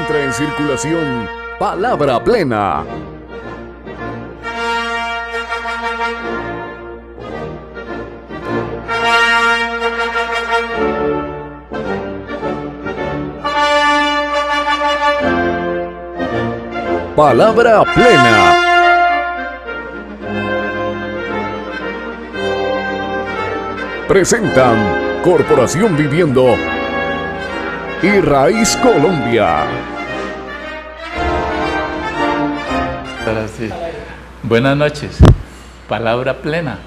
Entra en circulación Palabra Plena. Palabra Plena. Presentan Corporación Viviendo y Raíz Colombia. Ahora sí. Buenas noches. Palabra Plena.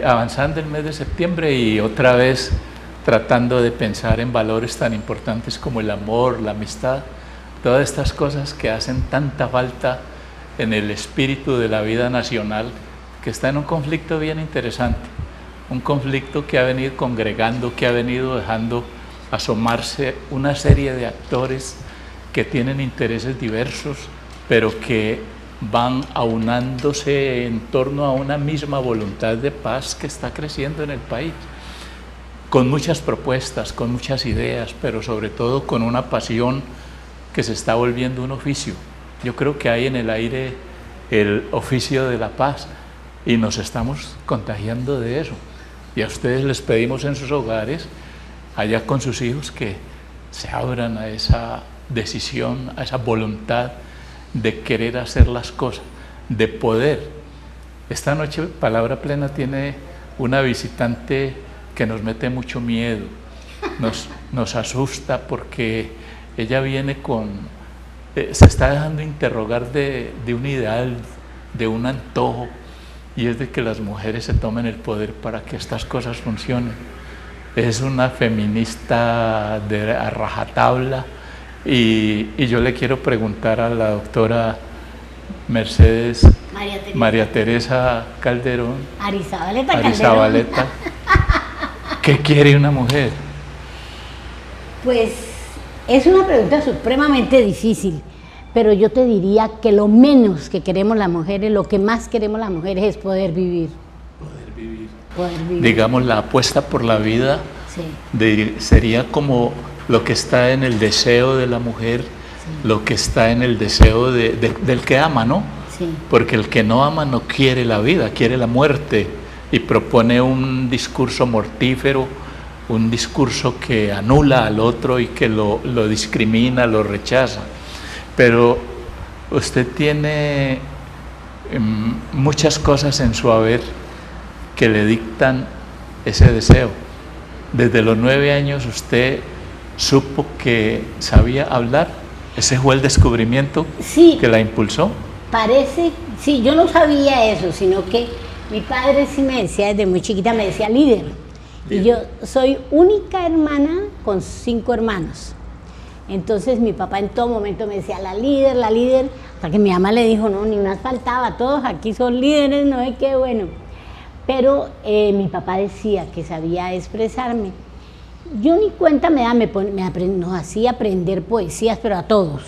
Avanzando el mes de septiembre y otra vez tratando de pensar en valores tan importantes como el amor, la amistad, todas estas cosas que hacen tanta falta en el espíritu de la vida nacional, que está en un conflicto bien interesante, un conflicto que ha venido congregando, que ha venido dejando asomarse una serie de actores que tienen intereses diversos, pero que van aunándose en torno a una misma voluntad de paz que está creciendo en el país, con muchas propuestas, con muchas ideas, pero sobre todo con una pasión que se está volviendo un oficio. Yo creo que hay en el aire el oficio de la paz y nos estamos contagiando de eso. Y a ustedes les pedimos en sus hogares, allá con sus hijos, que se abran a esa decisión, a esa voluntad de querer hacer las cosas, de poder. Esta noche Palabra Plena tiene una visitante que nos mete mucho miedo, nos asusta porque ella viene se está dejando interrogar de un ideal, de un antojo, y es de que las mujeres se tomen el poder para que estas cosas funcionen. Es una feminista a rajatabla y yo le quiero preguntar a la doctora Mercedes María Teresa Calderón, Arizabaleta, ¿qué quiere una mujer? Pues es una pregunta supremamente difícil, pero yo te diría que lo menos que queremos las mujeres, lo que más queremos las mujeres es poder vivir. Poder vivir. Digamos, la apuesta por la vida, sí, sería como lo que está en el deseo de la mujer, sí, lo que está en el deseo del que ama, ¿no? Sí. Porque el que no ama no quiere la vida, quiere la muerte, y propone un discurso mortífero, un discurso que anula al otro y que lo discrimina, lo rechaza. Pero usted tiene muchas cosas en su haber que le dictan ese deseo. Desde los 9 años usted supo que sabía hablar. ¿Ese fue el descubrimiento, sí, que la impulsó? Parece, sí, yo no sabía eso, sino que mi padre sí me decía, desde muy chiquita me decía líder. Y yo soy única hermana con 5 hermanos. Entonces mi papá en todo momento me decía la líder, hasta que mi mamá le dijo, no, ni más faltaba, todos aquí son líderes, no sé qué, bueno. Pero mi papá decía que sabía expresarme. Yo ni cuenta me daba, nos hacía aprender poesías, pero a todos,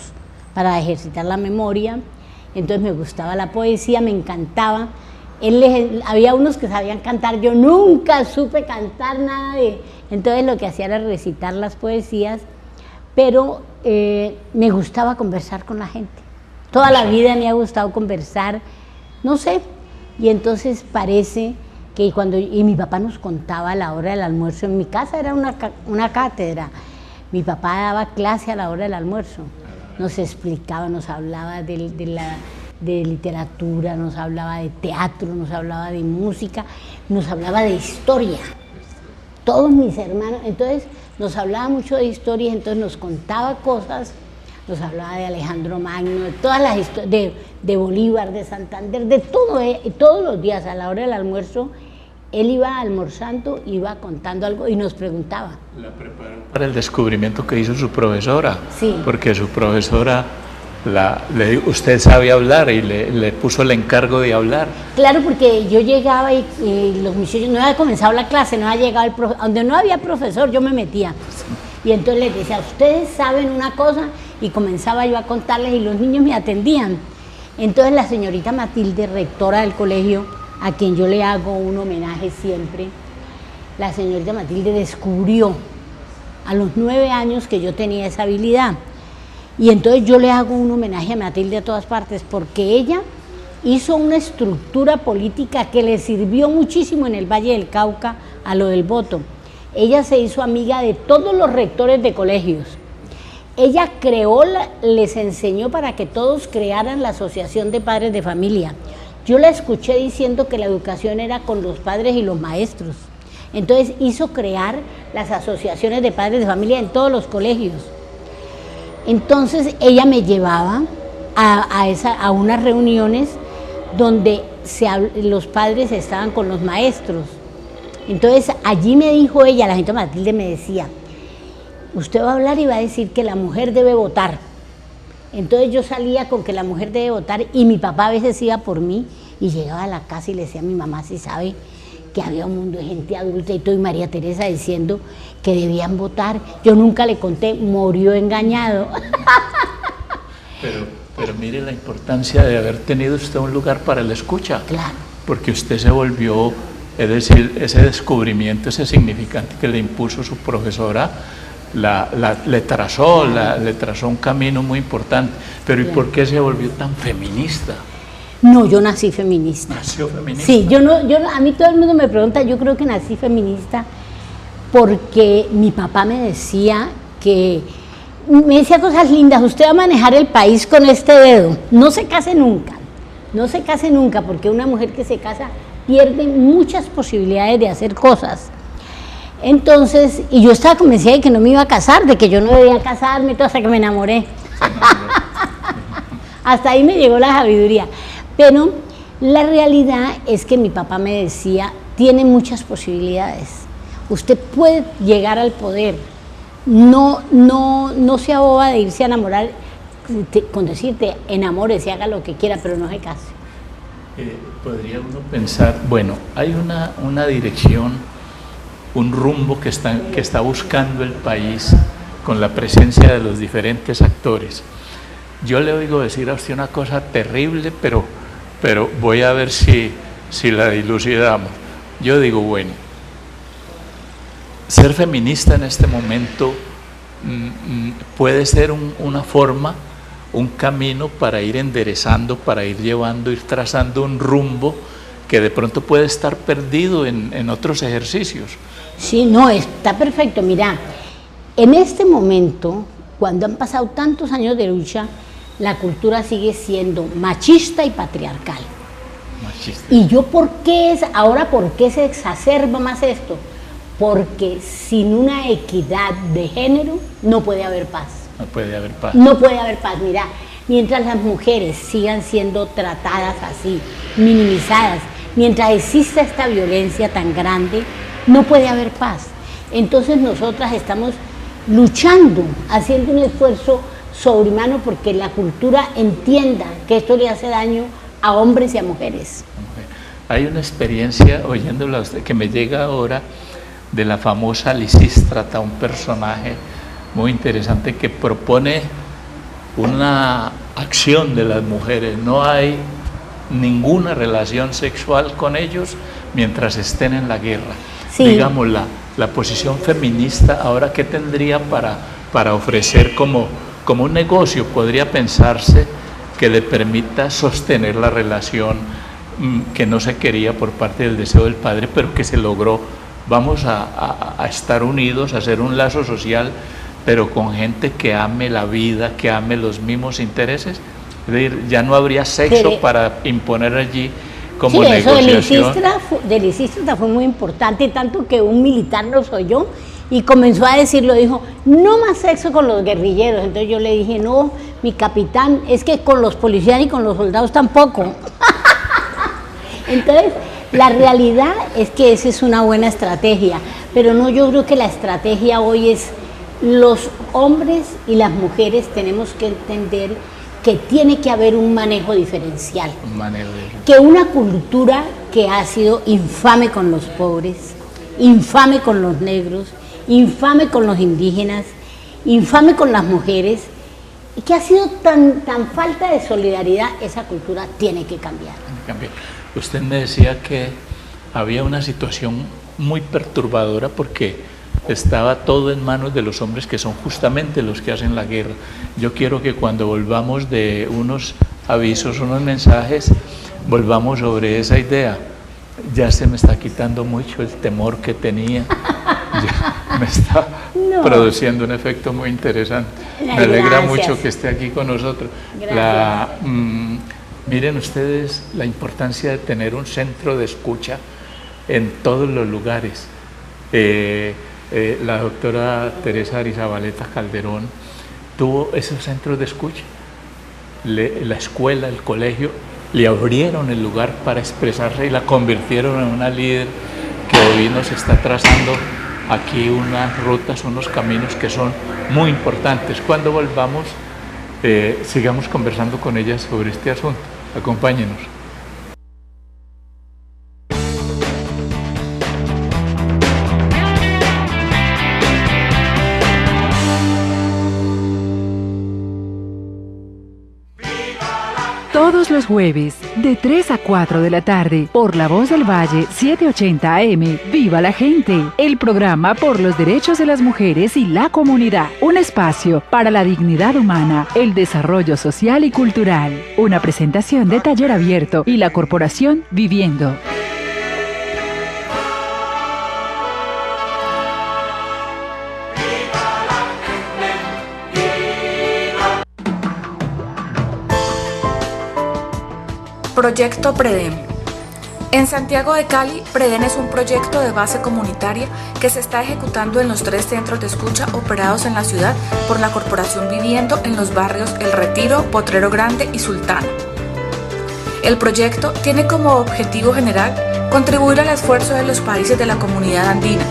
para ejercitar la memoria. Entonces me gustaba la poesía, me encantaba. Había unos que sabían cantar, yo nunca supe cantar nada entonces lo que hacía era recitar las poesías, pero me gustaba conversar con la gente. Toda la vida me ha gustado conversar, no sé, y entonces parece que y mi papá nos contaba a la hora del almuerzo, en mi casa era una cátedra, mi papá daba clase a la hora del almuerzo, nos explicaba, nos hablaba de literatura, nos hablaba de teatro, nos hablaba de música, nos hablaba de historia. Todos mis hermanos, entonces nos hablaba mucho de historia, entonces nos contaba cosas, nos hablaba de Alejandro Magno, de todas las historias, de Bolívar, de Santander, de todo, y todos los días a la hora del almuerzo, él iba almorzando, iba contando algo y nos preguntaba. La preparó para el descubrimiento que hizo su profesora, sí, porque su profesora usted sabe hablar y le puso el encargo de hablar. Claro, porque yo llegaba y los muchachos, no había comenzado la clase, no había llegado el profesor, donde no había profesor yo me metía. Y entonces les decía, ustedes saben una cosa, y comenzaba yo a contarles y los niños me atendían. Entonces la señorita Matilde, rectora del colegio, a quien yo le hago un homenaje siempre, la señorita Matilde descubrió a los 9 años que yo tenía esa habilidad. Y entonces yo le hago un homenaje a Matilde a todas partes, porque ella hizo una estructura política que le sirvió muchísimo en el Valle del Cauca a lo del voto. Ella se hizo amiga de todos los rectores de colegios. Ella creó, les enseñó para que todos crearan la Asociación de Padres de Familia. Yo la escuché diciendo que la educación era con los padres y los maestros. Entonces hizo crear las asociaciones de padres de familia en todos los colegios. Entonces ella me llevaba a unas reuniones donde los padres estaban con los maestros. Entonces allí me dijo ella, la gente Matilde me decía, usted va a hablar y va a decir que la mujer debe votar. Entonces yo salía con que la mujer debe votar y mi papá a veces iba por mí y llegaba a la casa y le decía a mi mamá, si sabe que había un mundo de gente adulta y todo, y María Teresa diciendo que debían votar. Yo nunca le conté, murió engañado. Pero mire la importancia de haber tenido usted un lugar para la escucha. Claro. Porque usted se volvió, es decir, ese descubrimiento, ese significante que le impuso su profesora, le trazó un camino muy importante. Pero ¿y por qué se volvió tan feminista? No, yo nací feminista. ¿Nació feminista? Sí, a mí todo el mundo me pregunta, yo creo que nací feminista porque mi papá me decía cosas lindas, usted va a manejar el país con este dedo, no se case nunca, porque una mujer que se casa pierde muchas posibilidades de hacer cosas. Entonces, y yo estaba convencida de que no me iba a casar, de que yo no debía casarme, todo hasta que me enamoré. Hasta ahí me llegó la sabiduría. Pero la realidad es que mi papá me decía, tiene muchas posibilidades, usted puede llegar al poder, no se aboba de irse a enamorar, con decirte, enamórese, haga lo que quiera, pero no se case. Podría uno pensar, bueno, hay una dirección, un rumbo que está buscando el país con la presencia de los diferentes actores. Yo le oigo decir a usted una cosa terrible, pero voy a ver si la dilucidamos. Yo digo, bueno, ser feminista en este momento puede ser una forma, un camino para ir enderezando, para ir llevando, ir trazando un rumbo que de pronto puede estar perdido en otros ejercicios. Sí, no, está perfecto. Mira, en este momento, cuando han pasado tantos años de lucha, la cultura sigue siendo machista y patriarcal. Machista. Y yo, ¿por qué se exacerba más esto? Porque sin una equidad de género no puede haber paz. No puede haber paz. No puede haber paz. Mira, mientras las mujeres sigan siendo tratadas así, minimizadas, mientras exista esta violencia tan grande, no puede haber paz. Entonces nosotras estamos luchando, haciendo un esfuerzo sobrehumano porque la cultura entienda que esto le hace daño a hombres y a mujeres. Hay una experiencia, oyéndola a usted, que me llega ahora de la famosa Lisístrata, un personaje muy interesante que propone una acción de las mujeres. No hay ninguna relación sexual con ellos mientras estén en la guerra. Sí. Digamos, la posición feminista, ahora, ¿qué tendría para ofrecer como un negocio? Podría pensarse que le permita sostener la relación que no se quería por parte del deseo del padre, pero que se logró. Vamos a estar unidos, a hacer un lazo social, pero con gente que ame la vida, que ame los mismos intereses. Es decir, ya no habría sexo para imponer allí como negociación. Eso de Lisístrata fue muy importante, tanto que un militar nos oyó y comenzó a decirlo, dijo, no más sexo con los guerrilleros. Entonces yo le dije, no, mi capitán, es que con los policías y con los soldados tampoco. Entonces, la realidad es que esa es una buena estrategia, pero no, yo creo que la estrategia hoy es los hombres y las mujeres tenemos que entender que tiene que haber un manejo diferencial. Que una cultura que ha sido infame con los pobres, infame con los negros, infame con los indígenas, infame con las mujeres, y que ha sido tan falta de solidaridad, esa cultura tiene que cambiar. Usted me decía que había una situación muy perturbadora porque estaba todo en manos de los hombres, que son justamente los que hacen la guerra. Yo quiero que cuando volvamos de unos avisos, unos mensajes, volvamos sobre esa idea. Ya se me está quitando mucho el temor que tenía. Ya me está produciendo un efecto muy interesante. Me alegra mucho que esté aquí con nosotros. Miren ustedes la importancia de tener un centro de escucha en todos los lugares. La doctora Teresa Arizabaleta Calderón tuvo esos centros de escucha. La escuela, el colegio, le abrieron el lugar para expresarse y la convirtieron en una líder que hoy nos está trazando aquí unas rutas, unos caminos que son muy importantes. Cuando volvamos, sigamos conversando con ella sobre este asunto. Acompáñenos. Todos los jueves, de 3 a 4 de la tarde, por La Voz del Valle 780 AM, ¡Viva la Gente! El programa por los derechos de las mujeres y la comunidad. Un espacio para la dignidad humana, el desarrollo social y cultural. Una presentación de Taller Abierto y la Corporación Viviendo. Proyecto PREDEM. En Santiago de Cali, PREDEM es un proyecto de base comunitaria que se está ejecutando en los 3 centros de escucha operados en la ciudad por la Corporación Viviendo en los barrios El Retiro, Potrero Grande y Sultana. El proyecto tiene como objetivo general contribuir al esfuerzo de los países de la comunidad andina,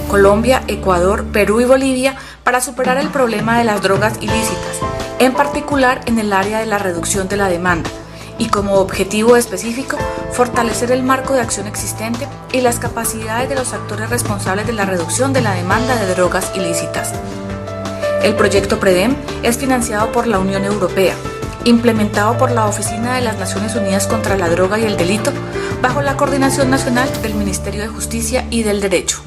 Colombia, Ecuador, Perú y Bolivia, para superar el problema de las drogas ilícitas, en particular en el área de la reducción de la demanda, y como objetivo específico, fortalecer el marco de acción existente y las capacidades de los actores responsables de la reducción de la demanda de drogas ilícitas. El proyecto PREDEM es financiado por la Unión Europea, implementado por la Oficina de las Naciones Unidas contra la Droga y el Delito, bajo la coordinación nacional del Ministerio de Justicia y del Derecho.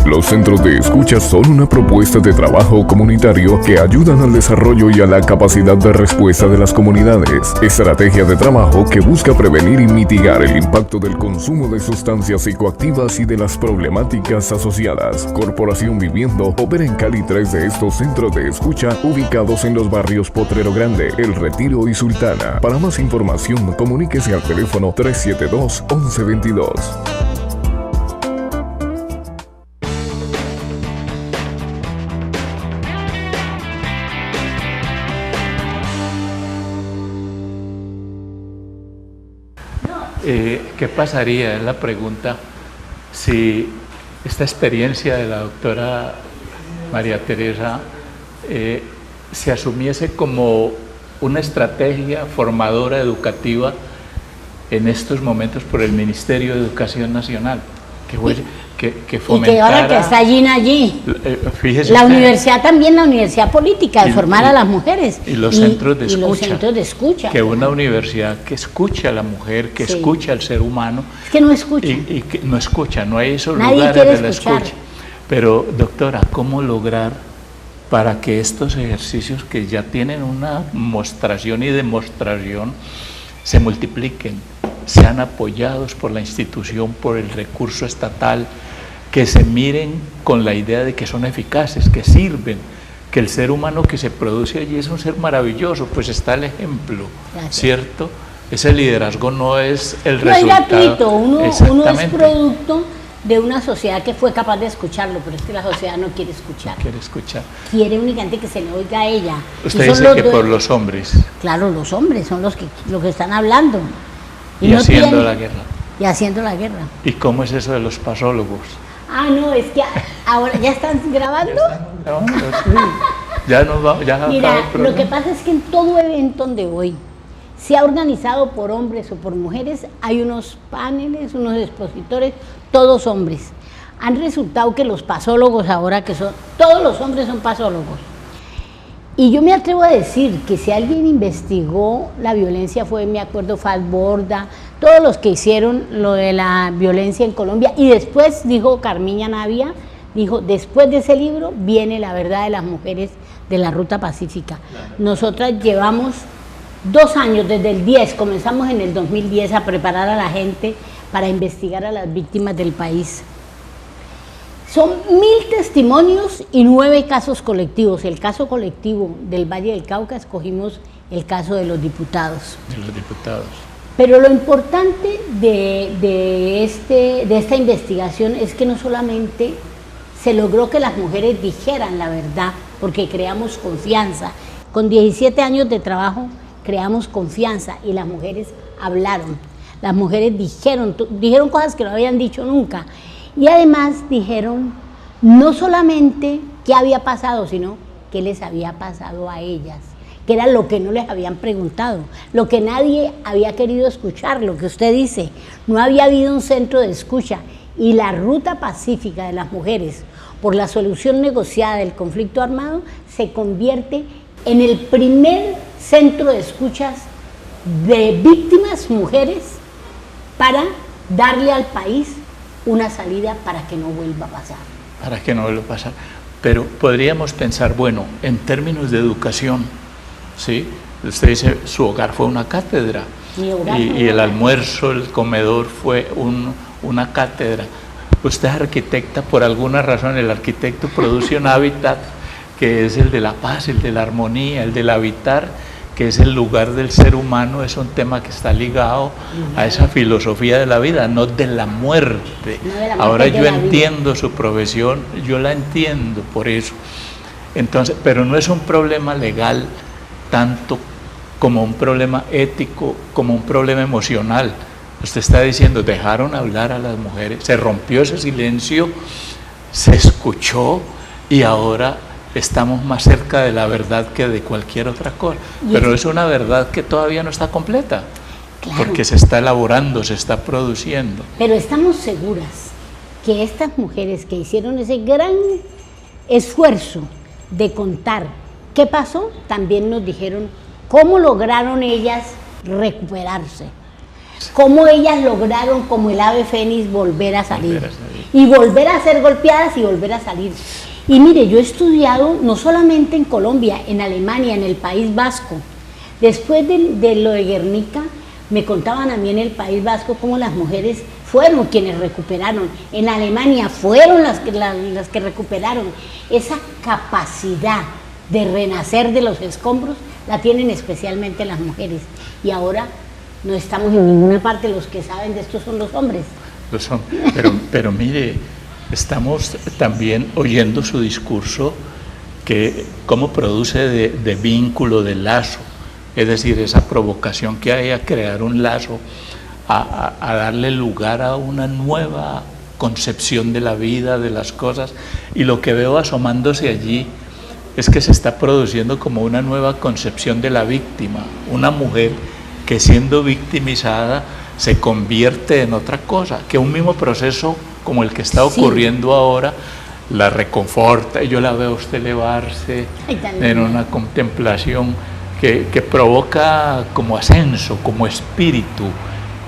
Los centros de escucha son una propuesta de trabajo comunitario que ayudan al desarrollo y a la capacidad de respuesta de las comunidades. Estrategia de trabajo que busca prevenir y mitigar el impacto del consumo de sustancias psicoactivas y de las problemáticas asociadas. Corporación Viviendo opera en Cali 3 de estos centros de escucha ubicados en los barrios Potrero Grande, El Retiro y Sultana. Para más información, comuníquese al teléfono 372-1122. ¿Qué pasaría, es la pregunta, si esta experiencia de la doctora María Teresa se asumiese como una estrategia formadora educativa en estos momentos por el Ministerio de Educación Nacional, que fomentara... Y que ahora que está allí, fíjese la usted, universidad también, la universidad política, de formar a las mujeres. Y los centros de y escucha. los centros de escucha. Que una universidad que escucha a la mujer, que escucha al ser humano. Es que no escucha. Y que no escucha, no hay esos Nadie lugares quiere de la escuchar. escucha. Pero, doctora, ¿cómo lograr para que estos ejercicios que ya tienen una mostración y demostración se multipliquen, sean apoyados por la institución, por el recurso estatal, que se miren con la idea de que son eficaces, que sirven, que el ser humano que se produce allí es un ser maravilloso? Pues está el ejemplo, Gracias. ¿cierto? Ese liderazgo no es el No es resultado. gratuito, uno es Exactamente. producto de una sociedad que fue capaz de escucharlo, pero es que la sociedad no quiere escuchar. Quiere escuchar. Quiere únicamente que se le oiga a ella. Y Usted son dice los que dos- por los hombres Claro, los hombres son los que están hablando. y no haciendo tienen- la guerra. Y haciendo la guerra. ¿Y cómo es eso de los pasólogos? Ah, no, es que ahora ya están grabando. No, sí. Ya nos va, ya acaba Mira, el programa. lo que pasa es que en todo evento de hoy, sea organizado por hombres o por mujeres, hay unos paneles, unos expositores, todos hombres. Han resultado que los pasólogos ahora, que son, todos los hombres son pasólogos. Y yo me atrevo a decir que si alguien investigó la violencia fue, me acuerdo, Faz Borda, todos los que hicieron lo de la violencia en Colombia, y después dijo Carmiña Navia, dijo, después de ese libro viene la verdad de las mujeres de la Ruta Pacífica. Nosotras llevamos 2 años, desde el 10, comenzamos en el 2010 a preparar a la gente para investigar a las víctimas del país. Son 1000 testimonios y 9 casos colectivos. El caso colectivo del Valle del Cauca, escogimos el caso de los diputados. De los diputados. Pero lo importante de esta investigación es que no solamente se logró que las mujeres dijeran la verdad, porque creamos confianza. Con 17 años de trabajo creamos confianza y las mujeres hablaron. Las mujeres dijeron cosas que no habían dicho nunca. Y además dijeron no solamente qué había pasado, sino qué les había pasado a ellas, que era lo que no les habían preguntado, lo que nadie había querido escuchar, lo que usted dice. No había habido un centro de escucha, y la Ruta Pacífica de las mujeres por la solución negociada del conflicto armado se convierte en el primer centro de escuchas de víctimas mujeres para darle al país una salida para que no vuelva a pasar. Para que no vuelva a pasar. Pero podríamos pensar, bueno, en términos de educación, ¿sí? Usted dice, su hogar fue una cátedra. Mi hogar y el almuerzo, el comedor fue una cátedra. Usted es arquitecta, por alguna razón el arquitecto produce un hábitat que es el de la paz, el de la armonía, el del habitar, que es el lugar del ser humano. Es un tema que está ligado a esa filosofía de la vida, no de la muerte. No de la muerte. Ahora yo entiendo su profesión, yo la entiendo por eso. Entonces, pero no es un problema legal tanto como un problema ético, como un problema emocional. Usted está diciendo, dejaron hablar a las mujeres, se rompió ese silencio, se escuchó y ahora estamos más cerca de la verdad que de cualquier otra cosa. Pero es una verdad que todavía no está completa, claro, porque se está elaborando, se está produciendo. Pero estamos seguras que estas mujeres que hicieron ese gran esfuerzo de contar qué pasó, también nos dijeron cómo lograron ellas recuperarse, cómo ellas lograron, como el ave fénix, volver a salir y volver a ser golpeadas y volver a salir. Y mire, yo he estudiado no solamente en Colombia, en Alemania, en el País Vasco. Después de lo de Guernica, me contaban a mí en el País Vasco cómo las mujeres fueron quienes recuperaron. En Alemania fueron las que recuperaron. Esa capacidad de renacer de los escombros la tienen especialmente las mujeres. Y ahora no estamos en ninguna parte, los que saben de esto son los hombres. Pero mire, estamos también oyendo su discurso, que cómo produce de vínculo, de lazo, es decir, esa provocación que hay a crear un lazo, a darle lugar a una nueva concepción de la vida, de las cosas. Y lo que veo asomándose allí es que se está produciendo como una nueva concepción de la víctima, una mujer que siendo victimizada se convierte en otra cosa, que un mismo proceso como el que está ocurriendo ahora la reconforta. Y yo la veo a usted elevarse en una contemplación que provoca como ascenso, como espíritu.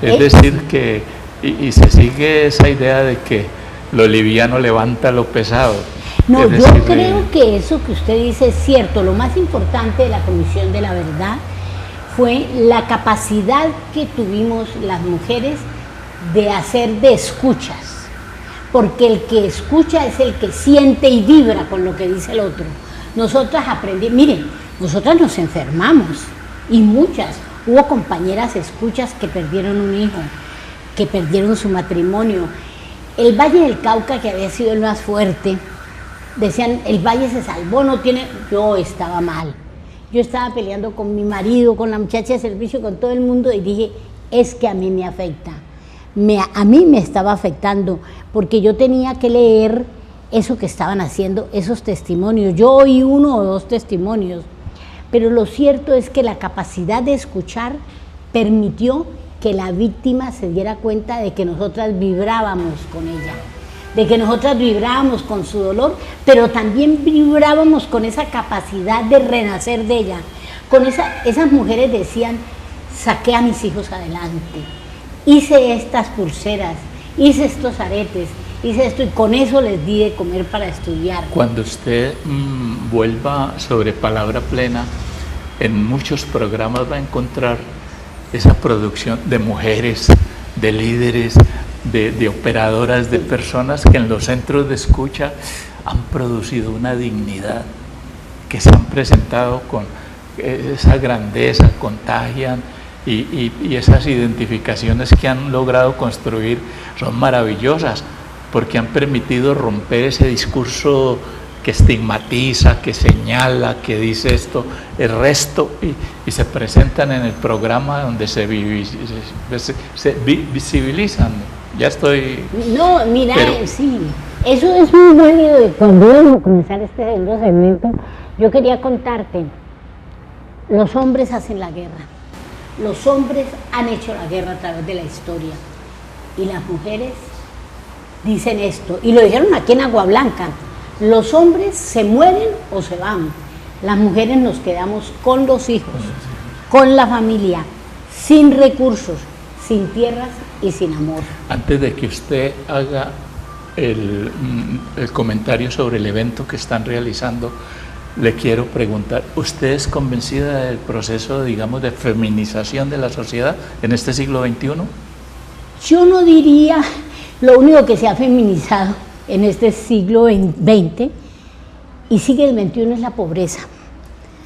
Es decir, que y se sigue esa idea de que lo liviano levanta lo pesado. No, yo creo que eso que usted dice es cierto. Lo más importante de la Comisión de la Verdad fue la capacidad que tuvimos las mujeres de hacer de escuchas, porque el que escucha es el que siente y vibra con lo que dice el otro. Nosotras aprendimos, miren, nosotras nos enfermamos, y muchas, hubo compañeras escuchas que perdieron un hijo, que perdieron su matrimonio. El Valle del Cauca, que había sido el más fuerte, decían, el Valle se salvó, no tiene... Yo estaba mal. Yo estaba peleando con mi marido, con la muchacha de servicio, con todo el mundo, y dije, es que a mí me afecta. A mí me estaba afectando, porque yo tenía que leer eso que estaban haciendo, esos testimonios. Yo oí 1 o 2 testimonios, pero lo cierto es que la capacidad de escuchar permitió que la víctima se diera cuenta de que nosotras vibrábamos con ella, de que nosotras vibrábamos con su dolor, pero también vibrábamos con esa capacidad de renacer de ella. Esas mujeres decían, saqué a mis hijos adelante, hice estas pulseras, hice estos aretes, hice esto y con eso les di de comer para estudiar. Cuando usted vuelva sobre Palabra Plena, en muchos programas va a encontrar esa producción de mujeres, de líderes, de operadoras, de personas que en los centros de escucha han producido una dignidad, que se han presentado con esa grandeza, contagian y esas identificaciones que han logrado construir son maravillosas, porque han permitido romper ese discurso que estigmatiza, que señala, que dice esto, el resto, y se presentan en el programa donde se visibilizan. Ya estoy... No, mira, sí, eso es muy bueno. Cuando íbamos a comenzar este segundo segmento, yo quería contarte, los hombres hacen la guerra, los hombres han hecho la guerra a través de la historia, y las mujeres dicen esto, y lo dijeron aquí en Agua Blanca, los hombres se mueren o se van, las mujeres nos quedamos con los hijos, con la familia, sin recursos, sin tierras y sin amor. Antes de que usted haga el comentario sobre el evento que están realizando, le quiero preguntar, ¿usted es convencida del proceso, digamos, de feminización de la sociedad en este siglo XXI? Yo no diría, lo único que se ha feminizado en este siglo XX y sigue el XXI es la pobreza.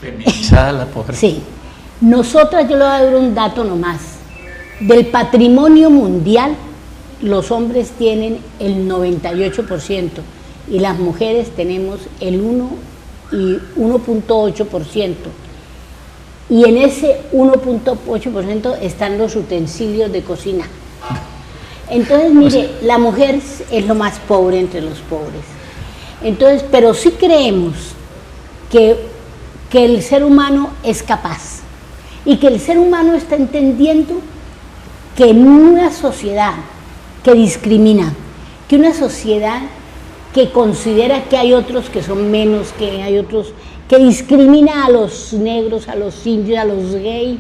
Feminizada la pobreza. Sí. Nosotras, yo le voy a dar un dato nomás, del patrimonio mundial, los hombres tienen el 98% y las mujeres tenemos el 1.8%. Y en ese 1.8% están los utensilios de cocina. Entonces, mire, la mujer es lo más pobre entre los pobres. Entonces, pero sí creemos que el ser humano es capaz y que el ser humano está entendiendo que en una sociedad que discrimina, que una sociedad que considera que hay otros que son menos, que hay otros que discrimina a los negros, a los indios, a los gays,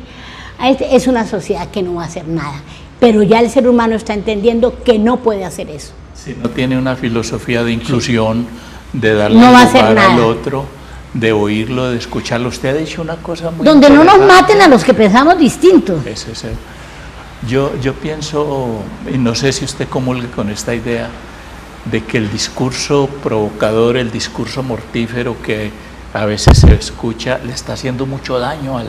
es una sociedad que no va a hacer nada. Pero ya el ser humano está entendiendo que no puede hacer eso. Si no tiene una filosofía de inclusión, de darle no va a hacer lugar nada al otro, de oírlo, de escucharlo. Usted ha dicho una cosa muy donde no nos interesante. maten a los que pensamos distinto. Ese es el... Yo pienso, y no sé si usted comulgue con esta idea, de que el discurso provocador, el discurso mortífero que a veces se escucha, le está haciendo mucho daño a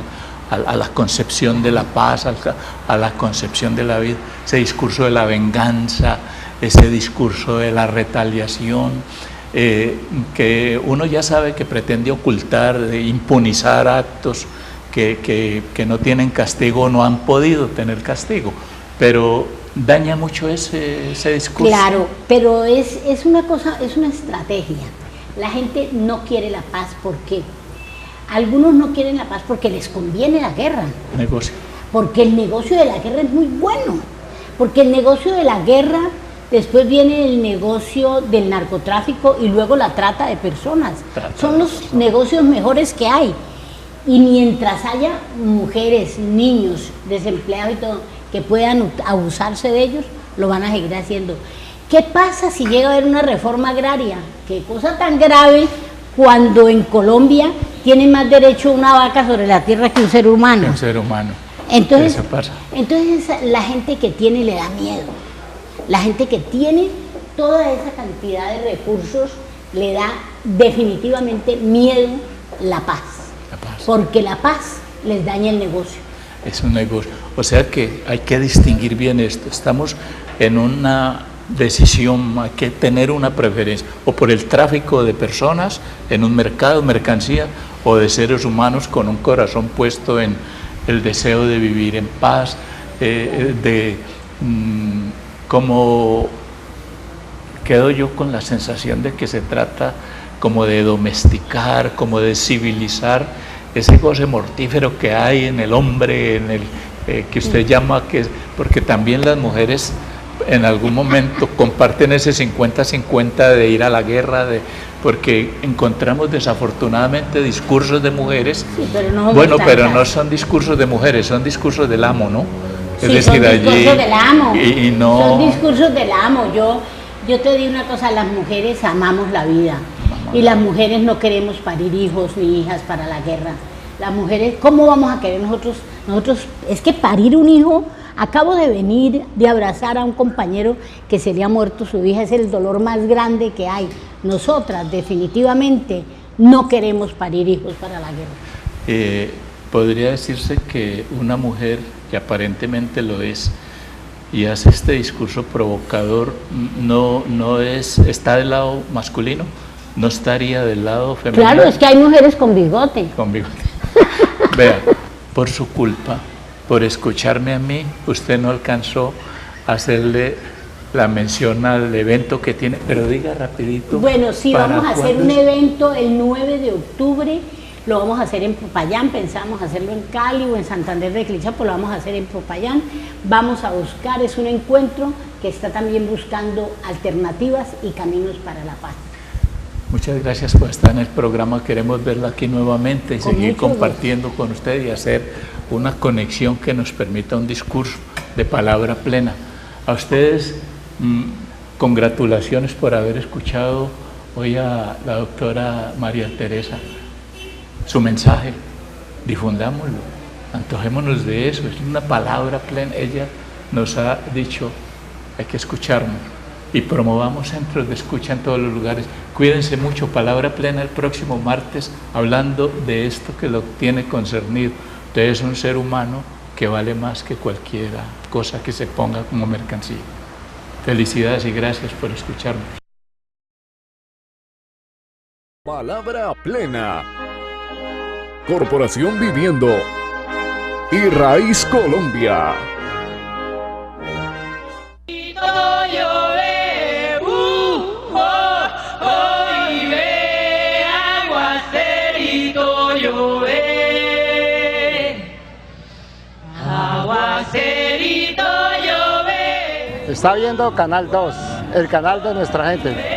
la concepción de la paz, a la concepción de la vida, ese discurso de la venganza, ese discurso de la retaliación, que uno ya sabe que pretende ocultar, de impunizar actos que no tienen castigo o no han podido tener castigo, pero daña mucho ese discurso. Claro, pero es una cosa, es una estrategia. La gente no quiere la paz, ¿por qué? Algunos no quieren la paz porque les conviene la guerra. Negocio. Porque el negocio de la guerra es muy bueno. Porque el negocio de la guerra, después viene el negocio del narcotráfico y luego la trata de personas. Son los negocios mejores que hay. Y mientras haya mujeres, niños, desempleados y todo, que puedan abusarse de ellos, lo van a seguir haciendo. ¿Qué pasa si llega a haber una reforma agraria? Qué cosa tan grave cuando en Colombia tiene más derecho una vaca sobre la tierra que un ser humano. Un ser humano. Entonces, Eso pasa. Entonces la gente que tiene le da miedo. La gente que tiene toda esa cantidad de recursos le da definitivamente miedo la paz. Porque la paz les daña el negocio. Es un negocio. O sea que hay que distinguir bien esto. Estamos en una decisión, hay que tener una preferencia, o por el tráfico de personas en un mercado, mercancía, o de seres humanos con un corazón puesto en el deseo de vivir en paz, como quedo yo con la sensación de que se trata como de domesticar, como de civilizar ese goce mortífero que hay en el hombre, en el que usted llama, porque también las mujeres en algún momento comparten ese 50-50 de ir a la guerra, porque encontramos desafortunadamente discursos de mujeres, Sí, pero no bueno, somos pero tantas. no son discursos de mujeres, son discursos del amo, ¿no? Sí, son discursos del amo. y no... Son discursos del amo. Yo te digo una cosa, las mujeres amamos la vida. Y las mujeres no queremos parir hijos ni hijas para la guerra. Las mujeres, ¿cómo vamos a querer nosotros? Es que parir un hijo, acabo de venir de abrazar a un compañero que se le ha muerto su hija, es el dolor más grande que hay. Nosotras definitivamente no queremos parir hijos para la guerra. Podría decirse que una mujer que aparentemente lo es y hace este discurso provocador, está del lado masculino, no estaría del lado femenino. Claro, es que hay mujeres con bigote. Con bigote. Vea, por su culpa, por escucharme a mí, usted no alcanzó a hacerle la mención al evento que tiene, pero diga rapidito. Bueno, sí, ¿para vamos a hacer cuándo un es? evento el 9 de octubre, lo vamos a hacer en Popayán, pensamos hacerlo en Cali o en Santander de Clicha, pues lo vamos a hacer en Popayán. Vamos a buscar, es un encuentro que está también buscando alternativas y caminos para la paz. Muchas gracias por estar en el programa, queremos verla aquí nuevamente y Con seguir mucho compartiendo con usted y hacer una conexión que nos permita un discurso de palabra plena. A ustedes, congratulaciones por haber escuchado hoy a la doctora María Teresa, su mensaje, difundámoslo, antojémonos de eso, es una palabra plena. Ella nos ha dicho, hay que escucharnos y promovamos centros de escucha en todos los lugares. Cuídense mucho, palabra plena el próximo martes, hablando de esto que lo tiene concernido. Usted es un ser humano que vale más que cualquier cosa que se ponga como mercancía. Felicidades y gracias por escucharnos. Palabra plena. Corporación Viviendo y Raíz Colombia. Está viendo Canal 2, el canal de nuestra gente.